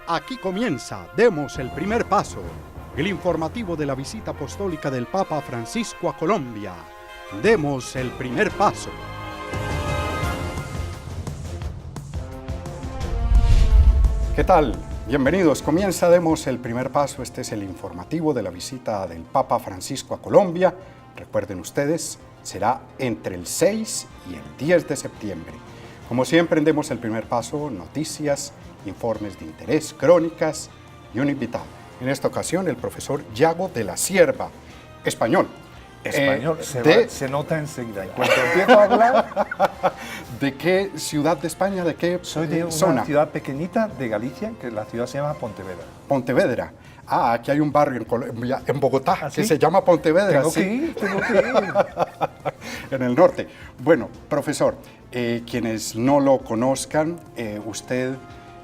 Aquí comienza, demos el primer paso, el informativo de la visita apostólica del Papa Francisco a Colombia. Demos el primer paso. ¿Qué tal? Bienvenidos, comienza Demos el primer paso. Este es el informativo de la visita del Papa Francisco a Colombia. Recuerden ustedes, será entre el 6 y el 10 de septiembre. Como siempre, en Demos el primer paso, noticias, informes de interés, crónicas y un invitado. En esta ocasión, el profesor Yago de la Cierva, español. Español, se nota enseguida. En cuanto empiezo a hablar... ¿De qué ciudad de España? ¿De qué Soy de zona? una ciudad pequeñita de Galicia, que la ciudad se llama Pontevedra. Pontevedra. Ah, aquí hay un barrio en Bogotá ¿Ah, que sí? se llama Pontevedra. Tengo que ir. En el norte. Bueno, profesor, quienes no lo conozcan, usted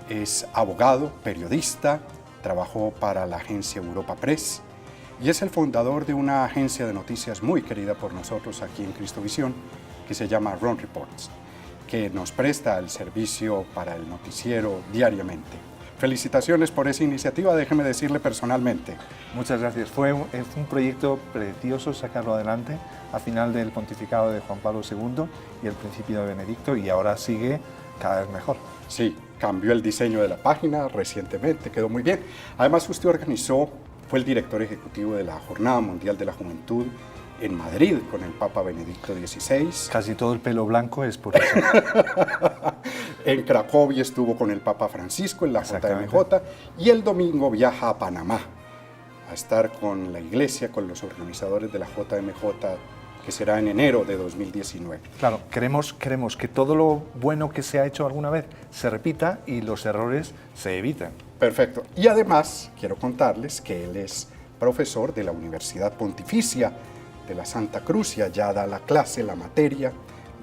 es abogado, periodista, trabajó para la agencia Europa Press y es el fundador de una agencia de noticias muy querida por nosotros aquí en Cristovisión, que se llama Run Reports, que nos presta el servicio para el noticiero diariamente. Felicitaciones por esa iniciativa, déjeme decirle personalmente. Muchas gracias. Fue un proyecto precioso sacarlo adelante a final del pontificado de Juan Pablo II y el principio de Benedicto, y ahora sigue cada vez mejor. Sí, cambió el diseño de la página recientemente, quedó muy bien. Además, usted fue el director ejecutivo de la Jornada Mundial de la Juventud en Madrid con el Papa Benedicto XVI. Casi todo el pelo blanco es por eso. En Cracovia estuvo con el Papa Francisco en la JMJ y el domingo viaja a Panamá a estar con la Iglesia, con los organizadores de la JMJ, que será en enero de 2019. Claro, queremos que todo lo bueno que se ha hecho alguna vez se repita y los errores se eviten. Perfecto. Y además quiero contarles que él es profesor de la Universidad Pontificia de la Santa Cruz y allá da la clase, la materia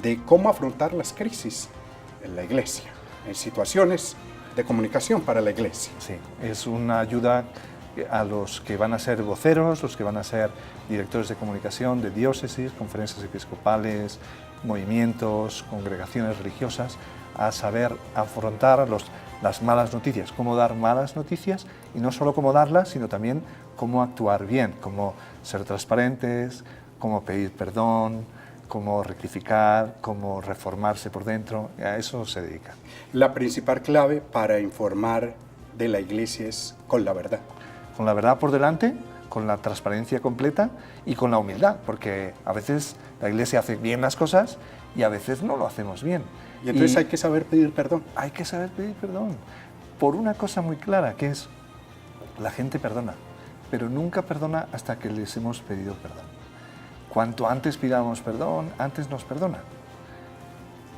de cómo afrontar las crisis en la Iglesia, en situaciones de comunicación para la Iglesia. Sí, es una ayuda a los que van a ser voceros, los que van a ser directores de comunicación de diócesis, conferencias episcopales, movimientos, congregaciones religiosas, a saber afrontar las malas noticias, cómo dar malas noticias y no solo cómo darlas, sino también cómo actuar bien, cómo ser transparentes, cómo pedir perdón, cómo rectificar, cómo reformarse por dentro. A eso se dedica. La principal clave para informar de la Iglesia es con la verdad. Con la verdad por delante, con la transparencia completa y con la humildad, porque a veces la Iglesia hace bien las cosas y a veces no lo hacemos bien. Y entonces hay que saber pedir perdón. Hay que saber pedir perdón por una cosa muy clara, que es la gente perdona, pero nunca perdona hasta que les hemos pedido perdón. Cuanto antes pidamos perdón, antes nos perdona.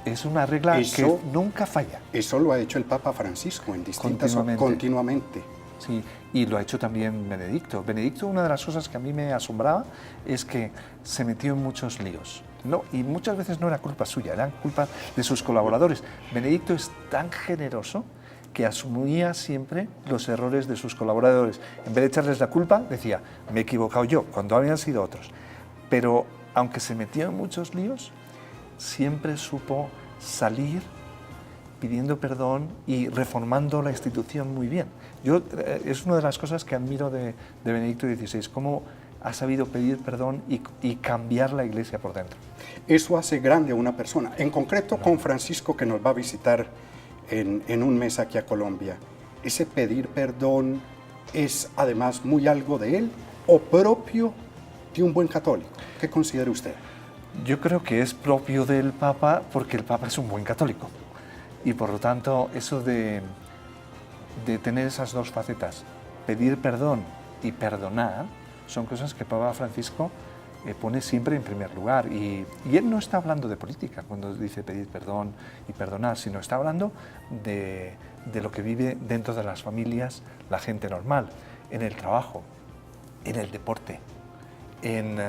Es una regla que nunca falla. Eso lo ha hecho el Papa Francisco en distintas continuamente. Sí, y lo ha hecho también Benedicto. Benedicto, una de las cosas que a mí me asombraba es que se metió en muchos líos. No, y muchas veces no era culpa suya, era culpa de sus colaboradores. Benedicto es tan generoso que asumía siempre los errores de sus colaboradores. En vez de echarles la culpa, decía, me he equivocado yo, cuando habían sido otros. Pero aunque se metió en muchos líos, siempre supo salir pidiendo perdón y reformando la institución muy bien. Es una de las cosas que admiro de Benedicto XVI, cómo ha sabido pedir perdón y cambiar la Iglesia por dentro. Eso hace grande a una persona. En concreto, con Francisco, que nos va a visitar en un mes aquí a Colombia, ¿ese pedir perdón es además muy algo de él o propio de un buen católico? ¿Qué considera usted? Yo creo que es propio del Papa porque el Papa es un buen católico. Y por lo tanto, eso de tener esas dos facetas, pedir perdón y perdonar, son cosas que Papa Francisco pone siempre en primer lugar. Y él no está hablando de política cuando dice pedir perdón y perdonar, sino está hablando de lo que vive dentro de las familias la gente normal, en el trabajo, en el deporte, en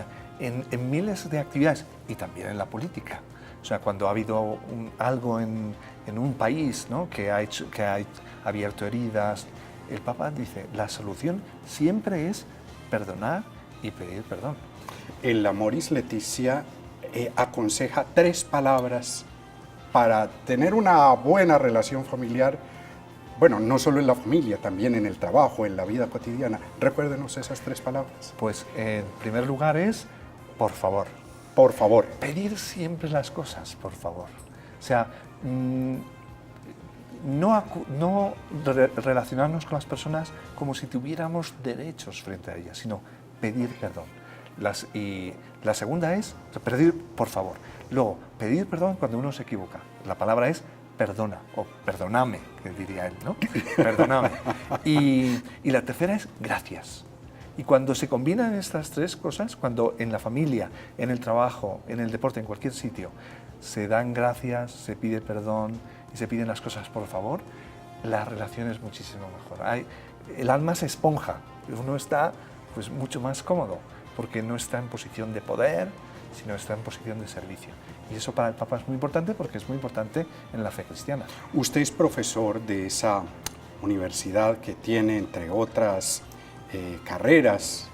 miles de actividades y también en la política. O sea, cuando ha habido algo en un país, ¿no?, que ha abierto heridas, el Papa dice, la solución siempre es perdonar y pedir perdón. El Amoris Laetitia aconseja 3 palabras para tener una buena relación familiar bueno, no solo en la familia, también en el trabajo, en la vida cotidiana. Recuérdenos esas 3 palabras. Pues en primer lugar es, por favor. Por favor. Pedir siempre las cosas, por favor. O sea, no relacionarnos con las personas como si tuviéramos derechos frente a ellas, sino pedir perdón. Y la segunda es pedir por favor. Luego, pedir perdón cuando uno se equivoca. La palabra es perdona o perdóname, que diría él, ¿no? Perdóname. Y la tercera es gracias. Y cuando se combinan estas 3 cosas, cuando en la familia, en el trabajo, en el deporte, en cualquier sitio, se dan gracias, se pide perdón y se piden las cosas por favor, la relación es muchísimo mejor. El alma se esponja, uno está pues, mucho más cómodo, porque no está en posición de poder, sino está en posición de servicio. Y eso para el Papa es muy importante porque es muy importante en la fe cristiana. Usted es profesor de esa universidad que tiene, entre otras carreras,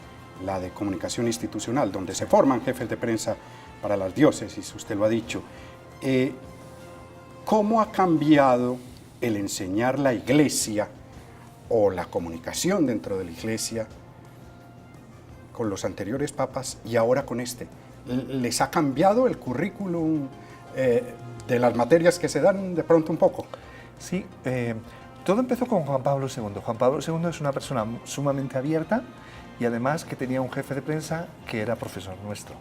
la de comunicación institucional, donde se forman jefes de prensa para las diócesis, usted lo ha dicho. ¿Cómo ha cambiado el enseñar la iglesia o la comunicación dentro de la iglesia con los anteriores papas y ahora con este? ¿Les ha cambiado el currículum de las materias que se dan de pronto un poco? Sí, todo empezó con Juan Pablo II. Juan Pablo II es una persona sumamente abierta y además que tenía un jefe de prensa que era profesor nuestro.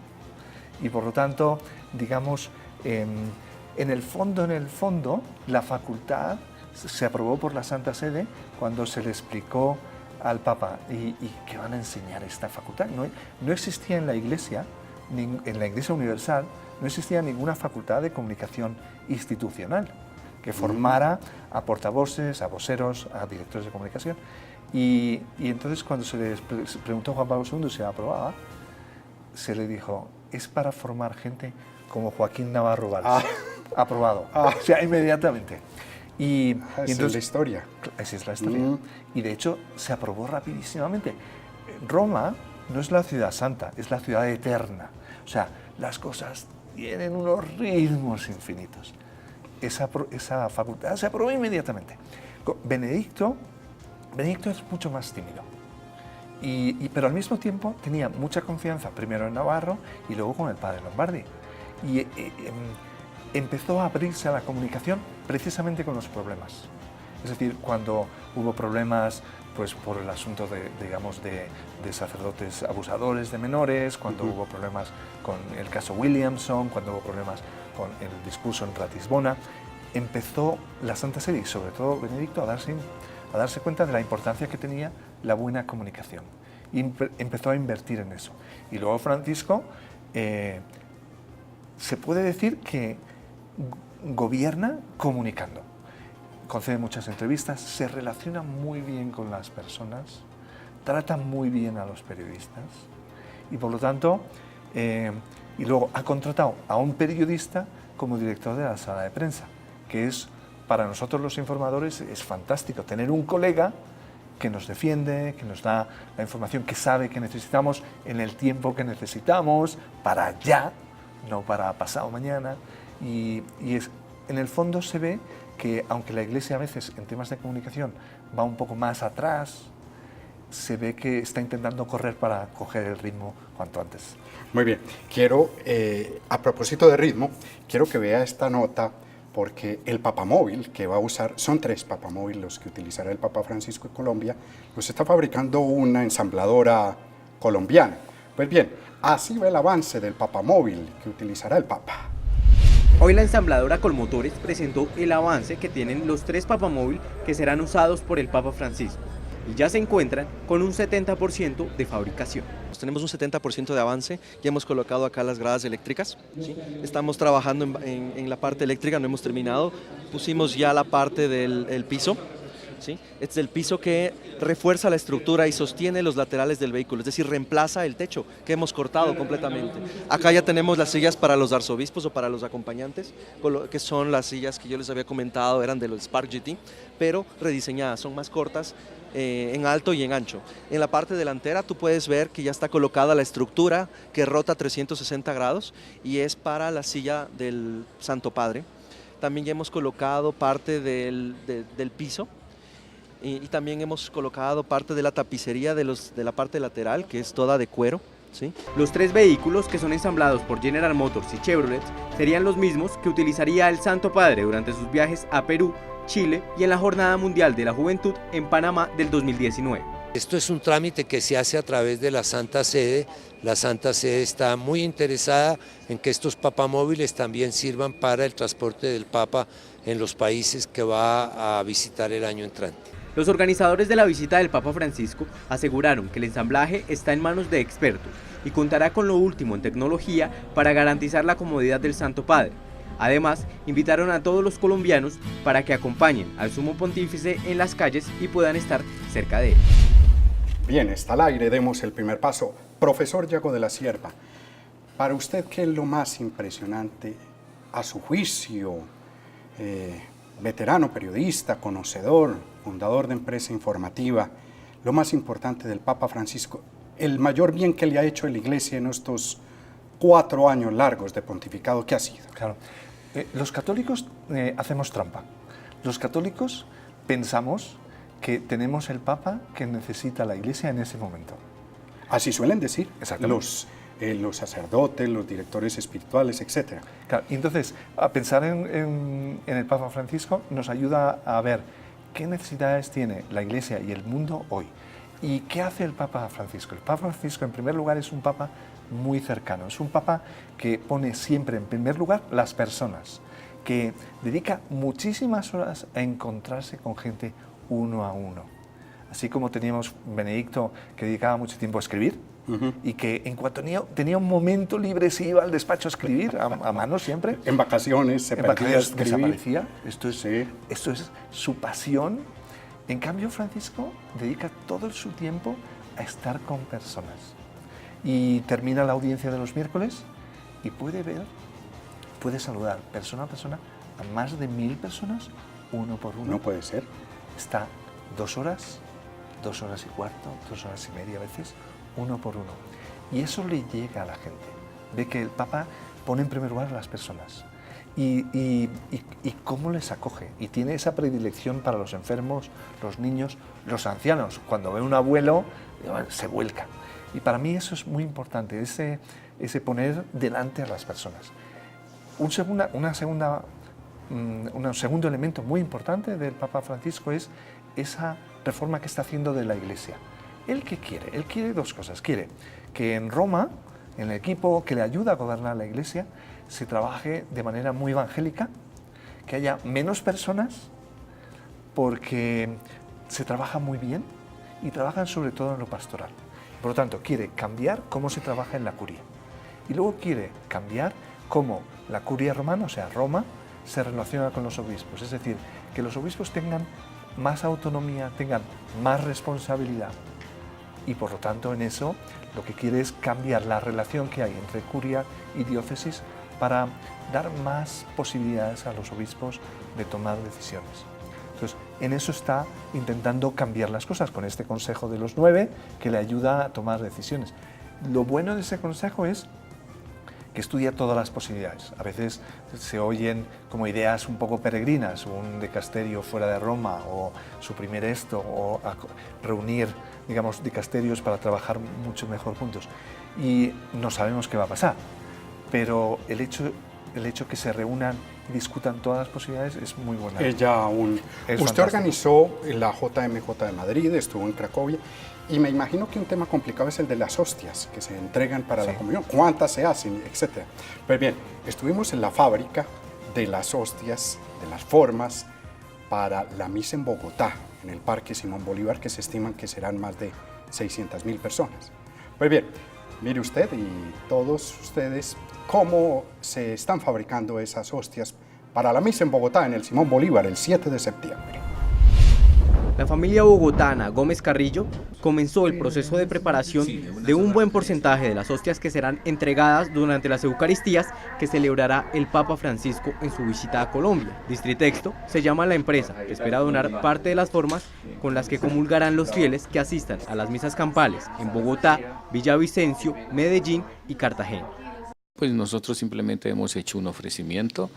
Y por lo tanto, digamos, en el fondo, la facultad se aprobó por la Santa Sede cuando se le explicó al Papa y que van a enseñar esta facultad. No existía en la Iglesia Universal, no existía ninguna facultad de comunicación institucional que formara a portavoces, a voceros, a directores de comunicación. Y entonces cuando se les preguntó a Juan Pablo II si se aprobaba, se le dijo, es para formar gente como Joaquín Navarro Valls. Aprobado. O sea, inmediatamente. Y entonces, es la historia. Esa es la historia. Y de hecho se aprobó rapidísimamente. Roma no es la ciudad santa, es la ciudad eterna. O sea, las cosas tienen unos ritmos infinitos. Esa facultad se aprobó inmediatamente. Benedicto es mucho más tímido. Pero al mismo tiempo tenía mucha confianza, primero en Navarro y luego con el padre Lombardi. Y empezó a abrirse a la comunicación precisamente con los problemas. Es decir, cuando hubo problemas pues, por el asunto de sacerdotes abusadores de menores, cuando hubo problemas con el caso Williamson, cuando hubo problemas con el discurso en Ratisbona, empezó la Santa Sede y sobre todo Benedicto a darse cuenta de la importancia que tenía la buena comunicación. Y empezó a invertir en eso. Y luego Francisco se puede decir que gobierna comunicando. Concede muchas entrevistas, se relaciona muy bien con las personas, trata muy bien a los periodistas y por lo tanto, y luego ha contratado a un periodista como director de la sala de prensa, que es para nosotros los informadores es fantástico tener un colega que nos defiende, que nos da la información que sabe que necesitamos en el tiempo que necesitamos, para ya, no para pasado mañana. Y en el fondo se ve que, aunque la Iglesia a veces en temas de comunicación va un poco más atrás, se ve que está intentando correr para coger el ritmo cuanto antes. Muy bien. Quiero, a propósito de ritmo, quiero que vea esta nota porque el papamóvil que va a usar, son 3 papamóviles los que utilizará el Papa Francisco en Colombia, los está fabricando una ensambladora colombiana. Pues bien, así va el avance del papamóvil que utilizará el Papa. Hoy la ensambladora Colmotores presentó el avance que tienen los 3 papamóvil que serán usados por el Papa Francisco y ya se encuentran con un 70% de fabricación. Tenemos un 70% de avance, ya hemos colocado acá las gradas eléctricas, ¿sí? Estamos trabajando en la parte eléctrica, no hemos terminado, pusimos ya la parte del piso, ¿sí? Este es el piso que refuerza la estructura y sostiene los laterales del vehículo, es decir, reemplaza el techo que hemos cortado completamente. Acá ya tenemos las sillas para los arzobispos o para los acompañantes, que son las sillas que yo les había comentado, eran de los Spark GT, pero rediseñadas, son más cortas, en alto y en ancho. En la parte delantera tú puedes ver que ya está colocada la estructura que rota 360 grados y es para la silla del Santo Padre. También ya hemos colocado parte del piso y también hemos colocado parte de la tapicería de la parte lateral, que es toda de cuero. ¿Sí? Los 3 vehículos que son ensamblados por General Motors y Chevrolet serían los mismos que utilizaría el Santo Padre durante sus viajes a Perú, Chile y en la Jornada Mundial de la Juventud en Panamá del 2019. Esto es un trámite que se hace a través de la Santa Sede. La Santa Sede está muy interesada en que estos papamóviles también sirvan para el transporte del Papa en los países que va a visitar el año entrante. Los organizadores de la visita del Papa Francisco aseguraron que el ensamblaje está en manos de expertos y contará con lo último en tecnología para garantizar la comodidad del Santo Padre. Además, invitaron a todos los colombianos para que acompañen al Sumo Pontífice en las calles y puedan estar cerca de él. Bien, está al aire, demos el primer paso. Profesor Yago de la Cierva, para usted, ¿qué es lo más impresionante a su juicio? Veterano periodista, conocedor, fundador de empresa informativa, lo más importante del Papa Francisco, el mayor bien que le ha hecho a la Iglesia en estos 4 años largos de pontificado, ¿qué ha sido? Claro, los católicos hacemos trampa. Los católicos pensamos que tenemos el Papa que necesita la Iglesia en ese momento. Así suelen decir los sacerdotes, los directores espirituales, etc. Claro, entonces, a pensar en el Papa Francisco nos ayuda a ver qué necesidades tiene la Iglesia y el mundo hoy. ¿Y qué hace el Papa Francisco? El Papa Francisco, en primer lugar, es un Papa muy cercano. Es un Papa que pone siempre en primer lugar las personas, que dedica muchísimas horas a encontrarse con gente uno a uno. Así como teníamos Benedicto, que dedicaba mucho tiempo a escribir, y que en cuanto tenía un momento libre se iba al despacho a escribir, a mano siempre. En vacaciones se perdía a escribir. Desaparecía. Esto es su pasión. En cambio, Francisco dedica todo su tiempo a estar con personas. Y termina la audiencia de los miércoles y puede saludar persona a persona a más de 1000 personas, uno por uno. No puede ser. Está 2 horas, 2 horas y cuarto, 2 horas y media a veces, uno por uno. Y eso le llega a la gente. Ve que el Papa pone en primer lugar a las personas. Y cómo les acoge. Y tiene esa predilección para los enfermos, los niños, los ancianos. Cuando ve un abuelo, se vuelca. Y para mí eso es muy importante, ese poner delante a las personas. Un segundo elemento muy importante del Papa Francisco es esa reforma que está haciendo de la Iglesia. ¿Él qué quiere? Él quiere 2 cosas. Quiere que en Roma, en el equipo que le ayuda a gobernar la Iglesia, se trabaje de manera muy evangélica, que haya menos personas, porque se trabaja muy bien y trabajan sobre todo en lo pastoral. Por lo tanto, quiere cambiar cómo se trabaja en la curia. Y luego quiere cambiar cómo la curia romana, o sea, Roma, se relaciona con los obispos. Es decir, que los obispos tengan más autonomía, tengan más responsabilidad. Y por lo tanto, en eso, lo que quiere es cambiar la relación que hay entre curia y diócesis para dar más posibilidades a los obispos de tomar decisiones. Entonces, en eso está intentando cambiar las cosas con este Consejo de los 9 que le ayuda a tomar decisiones. Lo bueno de ese consejo es que estudia todas las posibilidades. A veces se oyen como ideas un poco peregrinas, un dicasterio fuera de Roma, o suprimir esto, o reunir, digamos, dicasterios para trabajar mucho mejor juntos. Y no sabemos qué va a pasar, pero el hecho que se reúnan y discutan todas las posibilidades es muy bueno. Usted organizó la JMJ de Madrid, estuvo en Cracovia, y me imagino que un tema complicado es el de las hostias que se entregan para la comunión, cuántas se hacen, etc. Pues bien, estuvimos en la fábrica de las hostias, de las formas, para la misa en Bogotá, en el Parque Simón Bolívar, que se estiman que serán más de 600.000 personas. Pues bien, mire usted y todos ustedes cómo se están fabricando esas hostias para la misa en Bogotá, en el Simón Bolívar, el 7 de septiembre. La familia bogotana Gómez Carrillo comenzó el proceso de preparación de un buen porcentaje de las hostias que serán entregadas durante las Eucaristías que celebrará el Papa Francisco en su visita a Colombia. Distritexto se llama la empresa, que espera donar parte de las formas con las que comulgarán los fieles que asistan a las misas campales en Bogotá, Villavicencio, Medellín y Cartagena. Pues nosotros simplemente hemos hecho un ofrecimiento,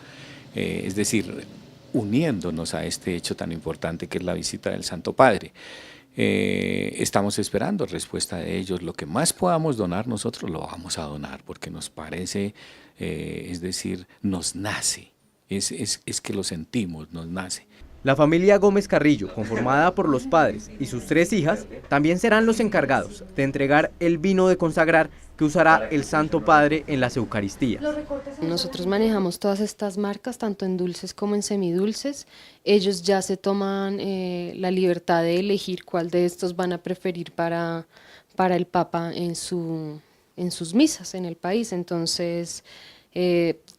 es decir, uniéndonos a este hecho tan importante que es la visita del Santo Padre. Estamos esperando respuesta de ellos. Lo que más podamos donar nosotros lo vamos a donar porque nos parece, es decir, nos nace, es que lo sentimos, nos nace. La familia Gómez Carrillo, conformada por los padres y sus 3 hijas, también serán los encargados de entregar el vino de consagrar que usará el Santo Padre en las Eucaristías. Nosotros manejamos todas estas marcas, tanto en dulces como en semidulces. Ellos ya se toman la libertad de elegir cuál de estos van a preferir para el Papa en sus misas en el país. Entonces,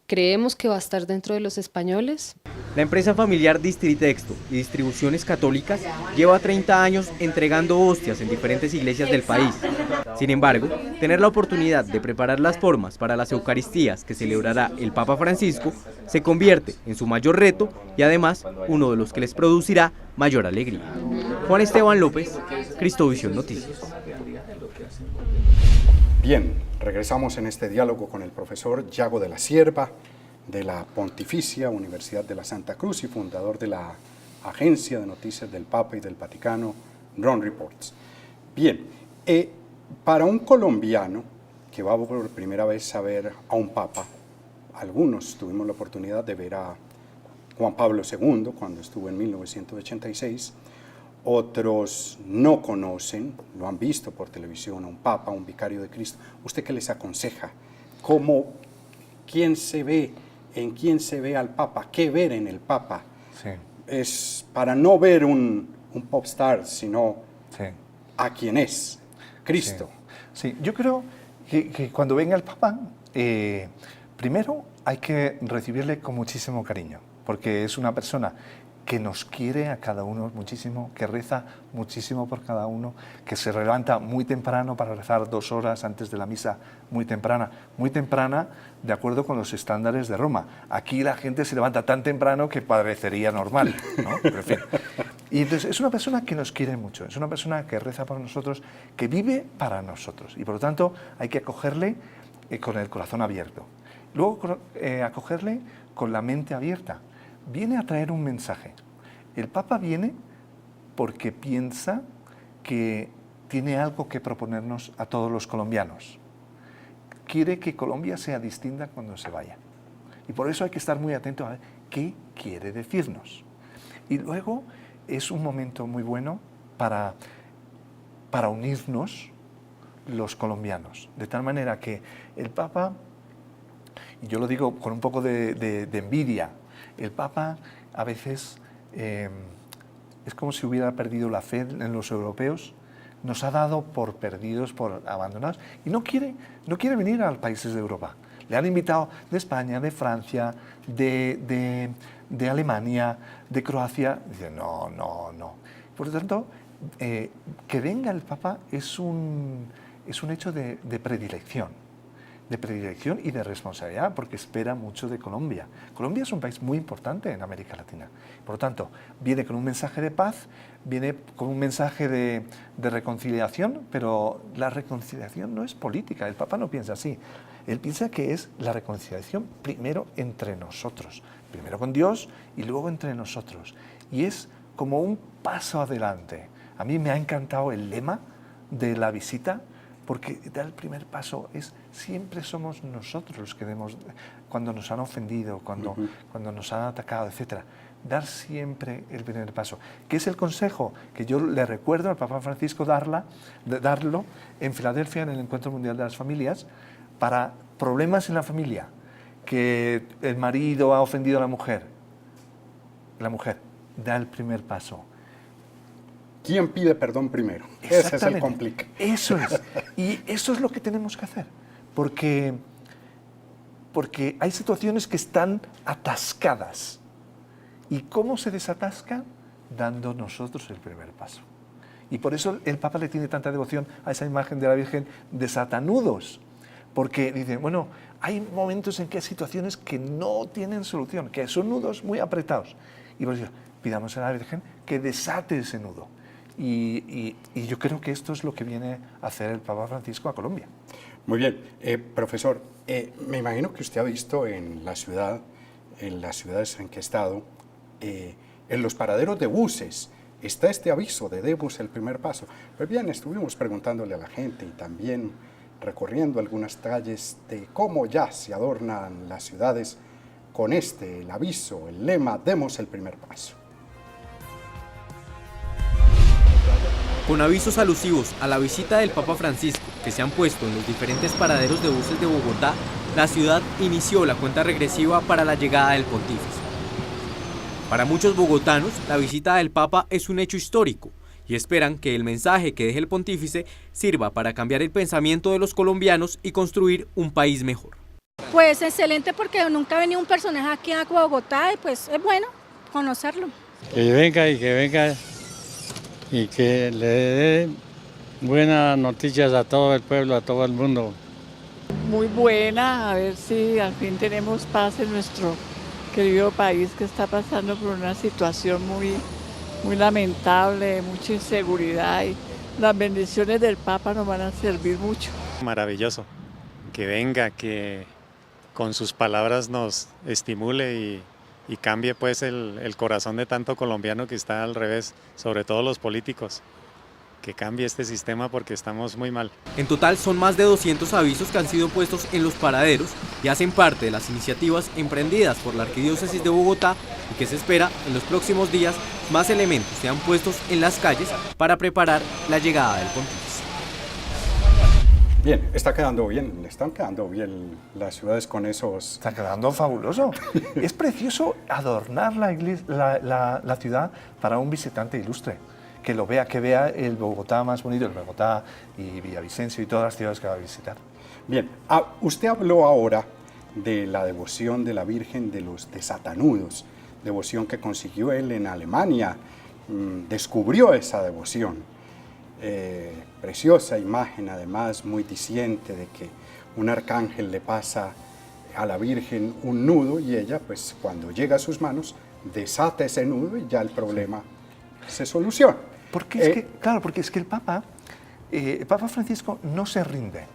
creemos que va a estar dentro de los españoles. La empresa familiar Distritexto y Distribuciones Católicas lleva 30 años entregando hostias en diferentes iglesias del país. Sin embargo, tener la oportunidad de preparar las formas para las Eucaristías que celebrará el Papa Francisco se convierte en su mayor reto y además uno de los que les producirá mayor alegría. Juan Esteban López, Cristovisión Noticias. Bien, regresamos en este diálogo con el profesor Yago de la Cierva, de la Pontificia Universidad de la Santa Cruz y fundador de la Agencia de Noticias del Papa y del Vaticano, Rome Reports. Bien, para un colombiano que va por primera vez a ver a un Papa, algunos tuvimos la oportunidad de ver a Juan Pablo II cuando estuvo en 1986, otros no conocen, lo han visto por televisión, a un Papa, a un vicario de Cristo. ¿Usted qué les aconseja? ¿En quién se ve al Papa? ¿Qué ver en el Papa? Sí. Es para no ver un popstar, sino Sí. a quién es, Cristo. Sí, yo creo que cuando venga el Papa, primero hay que recibirle con muchísimo cariño, porque es una persona que nos quiere a cada uno muchísimo, que reza muchísimo por cada uno, que se levanta muy temprano para rezar 2 horas antes de la misa muy temprana de acuerdo con los estándares de Roma. Aquí la gente se levanta tan temprano que parecería normal, ¿no? Pero en fin. Y entonces es una persona que nos quiere mucho, es una persona que reza por nosotros, que vive para nosotros y por lo tanto hay que acogerle con el corazón abierto. Luego acogerle con la mente abierta. Viene a traer un mensaje. El Papa viene porque piensa que tiene algo que proponernos a todos los colombianos. Quiere que Colombia sea distinta cuando se vaya. Y por eso hay que estar muy atento a ver qué quiere decirnos. Y luego es un momento muy bueno para unirnos los colombianos. De tal manera que el Papa, y yo lo digo con un poco de envidia, el Papa a veces es como si hubiera perdido la fe en los europeos, nos ha dado por perdidos, por abandonados, y no quiere venir a los países de Europa. Le han invitado de España, de Francia, de Alemania, de Croacia. Dice, no. Por lo tanto, que venga el Papa es un hecho de predilección. De predilección y de responsabilidad, porque espera mucho de Colombia. Colombia es un país muy importante en América Latina. Por lo tanto, viene con un mensaje de paz, viene con un mensaje de reconciliación, pero la reconciliación no es política. El Papa no piensa así. Él piensa que es la reconciliación primero entre nosotros, primero con Dios y luego entre nosotros. Y es como un paso adelante. A mí me ha encantado el lema de la visita, porque da el primer paso, siempre somos nosotros los que demos, cuando nos han ofendido, cuando nos han atacado, etc. Dar siempre el primer paso, que es el consejo que yo le recuerdo al Papa Francisco darlo en Filadelfia en el Encuentro Mundial de las Familias, para problemas en la familia, que el marido ha ofendido a la mujer da el primer paso. ¿Quién pide perdón primero? Ese es el complica. Eso es. Y eso es lo que tenemos que hacer. Porque hay situaciones que están atascadas. ¿Y cómo se desatascan? Dando nosotros el primer paso. Y por eso el Papa le tiene tanta devoción a esa imagen de la Virgen desatanudos. Porque dice, bueno, hay momentos en que hay situaciones que no tienen solución, que son nudos muy apretados. Y por eso pidamos a la Virgen que desate ese nudo. Y yo creo que esto es lo que viene a hacer el Papa Francisco a Colombia. Muy bien. Profesor, me imagino que usted ha visto en las ciudades en que ha estado, en los paraderos de buses está este aviso de demos el primer paso. Pues bien, estuvimos preguntándole a la gente y también recorriendo algunas calles de cómo ya se adornan las ciudades con el aviso, el lema, demos el primer paso. Con avisos alusivos a la visita del Papa Francisco que se han puesto en los diferentes paraderos de buses de Bogotá, la ciudad inició la cuenta regresiva para la llegada del pontífice. Para muchos bogotanos, la visita del Papa es un hecho histórico y esperan que el mensaje que deje el pontífice sirva para cambiar el pensamiento de los colombianos y construir un país mejor. Pues excelente, porque nunca ha venido un personaje aquí a Bogotá y pues es bueno conocerlo. Que venga y que le dé buenas noticias a todo el pueblo, a todo el mundo. Muy buena, a ver si al fin tenemos paz en nuestro querido país, que está pasando por una situación muy lamentable, mucha inseguridad, y las bendiciones del Papa nos van a servir mucho. Maravilloso, que venga, que con sus palabras nos estimule y cambie pues el corazón de tanto colombiano que está al revés, sobre todo los políticos, que cambie este sistema porque estamos muy mal. En total son más de 200 avisos que han sido puestos en los paraderos y hacen parte de las iniciativas emprendidas por la Arquidiócesis de Bogotá, y que se espera en los próximos días más elementos sean puestos en las calles para preparar la llegada del pontífice. Bien, están quedando bien las ciudades con esos... Está quedando fabuloso. Es precioso adornar la ciudad para un visitante ilustre, que lo vea, que vea el Bogotá más bonito, el Bogotá y Villavicencio y todas las ciudades que va a visitar. Bien, usted habló ahora de la devoción de la Virgen de los Desatanudos, devoción que consiguió él en Alemania, descubrió esa devoción. Preciosa imagen, además muy diciente, de que un arcángel le pasa a la Virgen un nudo y ella, pues cuando llega a sus manos, desata ese nudo y ya el problema se soluciona. Porque es que el Papa Francisco no se rinde.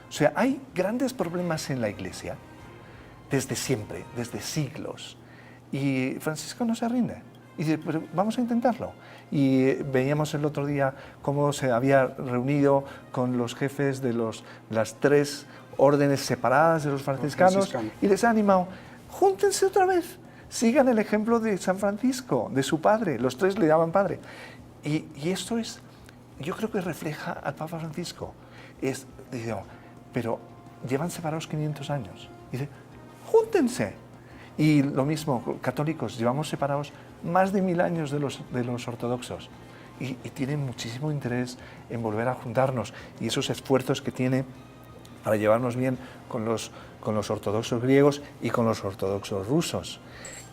O sea, hay grandes problemas en la Iglesia desde siempre, desde siglos, y Francisco no se rinde. Y dice, pero vamos a intentarlo. Y veíamos el otro día cómo se había reunido con los jefes de las 3 órdenes separadas de los franciscanos y les ha animado, júntense otra vez, sigan el ejemplo de San Francisco, de su padre, los 3 le llaman padre. Y esto es, yo creo que refleja al Papa Francisco. Dice, pero llevan separados 500 años. Dice, júntense. Y lo mismo, católicos, llevamos separados más de 1000 años de los ortodoxos y tienen muchísimo interés en volver a juntarnos, y esos esfuerzos que tiene para llevarnos bien con los ortodoxos griegos y con los ortodoxos rusos.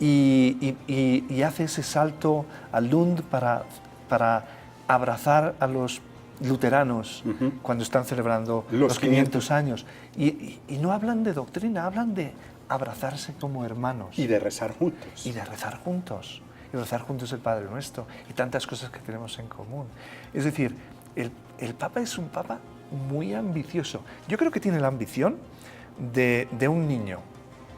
Y hace ese salto al Lund para abrazar a los luteranos cuando están celebrando los 500 años. Y no hablan de doctrina, hablan de abrazarse como hermanos. Y de rezar juntos. Y de rezar juntos. Y rezar juntos el Padre Nuestro. Y tantas cosas que tenemos en común. Es decir, el Papa es un Papa muy ambicioso. Yo creo que tiene la ambición de un niño,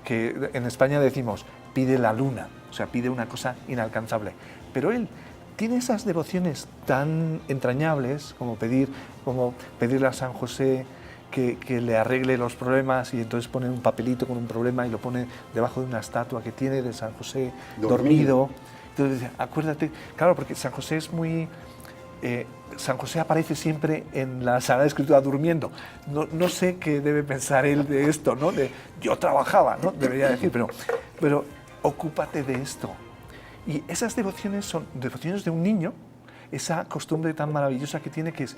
que en España decimos, pide la luna, o sea, pide una cosa inalcanzable. Pero él tiene esas devociones tan entrañables como pedirle a San José que le arregle los problemas, y entonces pone un papelito con un problema y lo pone debajo de una estatua que tiene de San José dormido. Entonces dice, acuérdate, claro, porque San José es muy... San José aparece siempre en la Sagrada Escritura durmiendo. No sé qué debe pensar él de esto, ¿no? Yo trabajaba, ¿no? Debería decir, pero ocúpate de esto. Y esas devociones son devociones de un niño, esa costumbre tan maravillosa que tiene, que es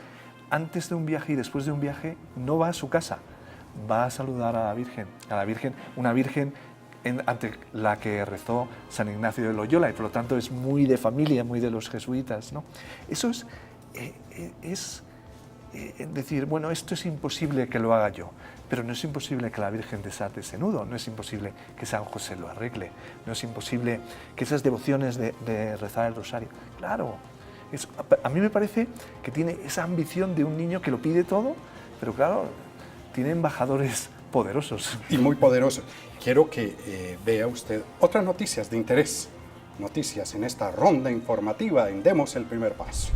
antes de un viaje y después de un viaje no va a su casa, va a saludar a la Virgen, una Virgen ante la que rezó San Ignacio de Loyola, y por lo tanto es muy de familia, muy de los jesuitas, ¿no? Eso es decir, bueno, esto es imposible que lo haga yo, pero no es imposible que la Virgen desate ese nudo, no es imposible que San José lo arregle, no es imposible que esas devociones de rezar el rosario, claro. A mí me parece que tiene esa ambición de un niño que lo pide todo, pero claro, tiene embajadores poderosos. Y muy poderosos. Quiero que vea usted otras noticias de interés. noticias en esta ronda informativa en Demos el Primer Paso.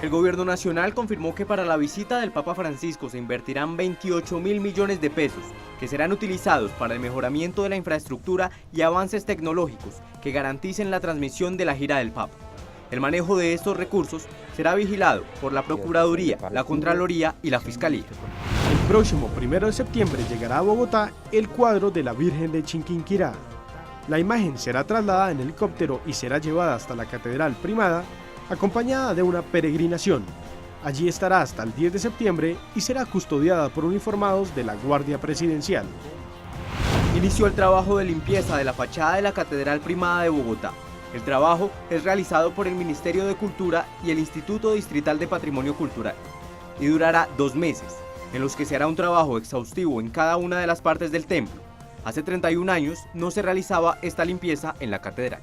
El gobierno nacional confirmó que para la visita del Papa Francisco se invertirán 28.000 millones de pesos, que serán utilizados para el mejoramiento de la infraestructura y avances tecnológicos que garanticen la transmisión de la gira del Papa. El manejo de estos recursos será vigilado por la Procuraduría, la Contraloría y la Fiscalía. El próximo 1 de septiembre llegará a Bogotá el cuadro de la Virgen de Chinquinquirá. La imagen será trasladada en helicóptero y será llevada hasta la Catedral Primada, acompañada de una peregrinación. Allí estará hasta el 10 de septiembre y será custodiada por uniformados de la Guardia Presidencial. Inició el trabajo de limpieza de la fachada de la Catedral Primada de Bogotá. El trabajo es realizado por el Ministerio de Cultura y el Instituto Distrital de Patrimonio Cultural y durará 2 meses, en los que se hará un trabajo exhaustivo en cada una de las partes del templo. Hace 31 años no se realizaba esta limpieza en la catedral.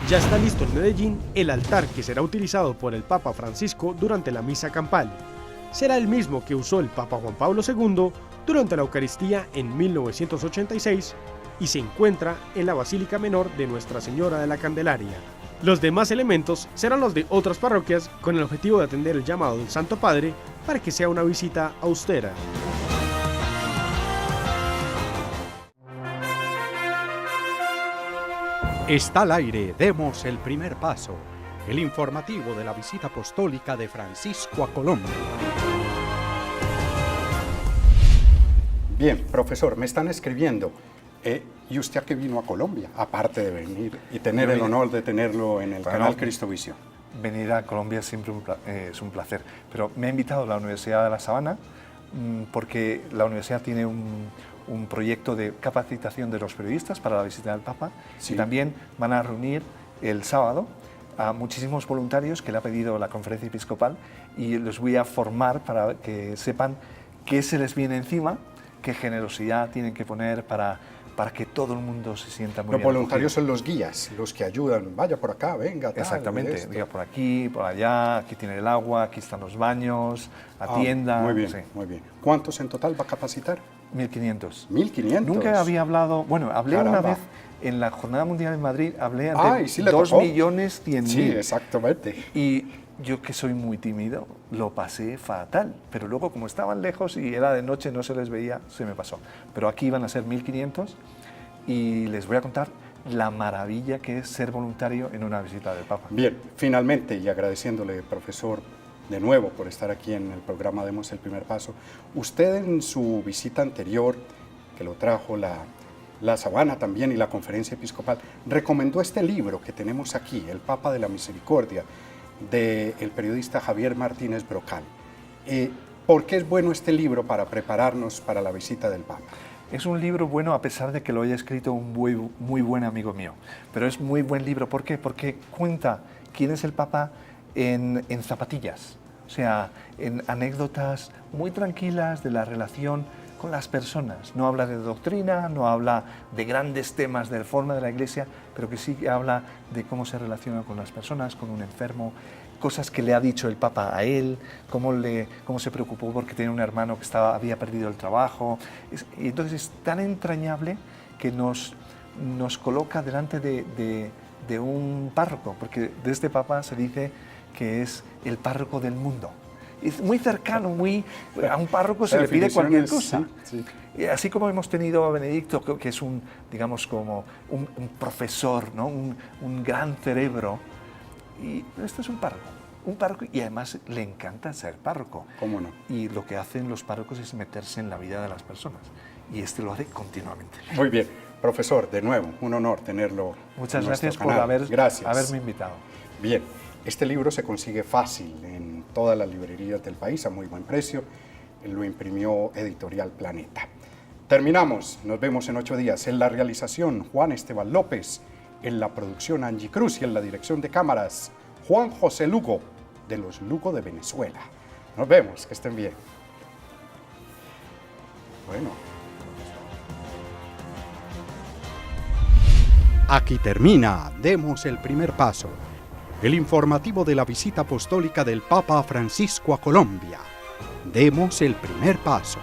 Ya está listo en Medellín el altar que será utilizado por el Papa Francisco durante la misa campal. Será el mismo que usó el Papa Juan Pablo II durante la Eucaristía en 1986 y se encuentra en la Basílica Menor de Nuestra Señora de la Candelaria. Los demás elementos serán los de otras parroquias con el objetivo de atender el llamado del Santo Padre para que sea una visita austera. Está al aire, Demos el Primer Paso, el informativo de la visita apostólica de Francisco a Colombia. Bien, profesor, me están escribiendo. ¿Y usted a qué vino a Colombia? Aparte de venir y tener el honor de tenerlo en el canal Cristovisión. Venir a Colombia siempre es un placer, pero me ha invitado la Universidad de La Sabana porque la universidad tiene un proyecto de capacitación de los periodistas para la visita del Papa, sí. Y también van a reunir el sábado a muchísimos voluntarios que le ha pedido la Conferencia Episcopal y los voy a formar para que sepan qué se les viene encima, qué generosidad tienen que poner para que todo el mundo se sienta muy bien. Los voluntarios son los guías, los que ayudan, vaya por acá, venga, tal. Exactamente, diga por aquí, por allá, aquí tiene el agua, aquí están los baños, atienda. Muy bien, sí. Muy bien. ¿Cuántos en total va a capacitar? 1.500. 1.500. Nunca había hablado, bueno, hablé Caramba. Una vez en la Jornada Mundial en Madrid, hablé ante 2.100.000. Sí, exactamente. Y yo, que soy muy tímido, lo pasé fatal, pero luego como estaban lejos y era de noche, no se les veía, se me pasó. Pero aquí iban a ser 1.500 y les voy a contar la maravilla que es ser voluntario en una visita del Papa. Bien, finalmente, y agradeciéndole, profesor, de nuevo por estar aquí en el programa Demos el Primer Paso, usted en su visita anterior, que lo trajo la Sabana también y la Conferencia Episcopal, recomendó este libro que tenemos aquí, El Papa de la Misericordia, del periodista Javier Martínez Brocal. ¿Por qué es bueno este libro para prepararnos para la visita del Papa? Es un libro bueno a pesar de que lo haya escrito un muy buen amigo mío, pero es muy buen libro. ¿Por qué? Porque cuenta quién es el Papa en zapatillas, o sea, en anécdotas muy tranquilas de la relación con las personas. No habla de doctrina, no habla de grandes temas de reforma de la Iglesia, pero que sí habla de cómo se relaciona con las personas, con un enfermo, cosas que le ha dicho el Papa a él, cómo se preocupó porque tenía un hermano que había perdido el trabajo. Y entonces es tan entrañable que nos coloca delante de un párroco, porque de este Papa se dice que es el párroco del mundo. Es muy cercano, a un párroco se le pide cualquier cosa. Sí, sí. Así como hemos tenido a Benedicto, que es digamos como un profesor, ¿no? un gran cerebro, y este es un párroco, y además le encanta ser párroco. ¿Cómo no? Y lo que hacen los párrocos es meterse en la vida de las personas, y este lo hace continuamente. Muy bien, profesor, de nuevo, un honor tenerlo. Muchas gracias por haberme invitado. Bien, este libro se consigue fácil en todas las librerías del país a muy buen precio. Lo imprimió Editorial Planeta. Terminamos, nos vemos en 8 días. En la realización, Juan Esteban López. En la producción, Angie Cruz. Y en la dirección de cámaras, Juan José Lugo, de los Lugo de Venezuela. Nos vemos, que estén bien. Bueno. Aquí termina Demos el Primer Paso, el informativo de la visita apostólica del Papa Francisco a Colombia. Demos el primer paso.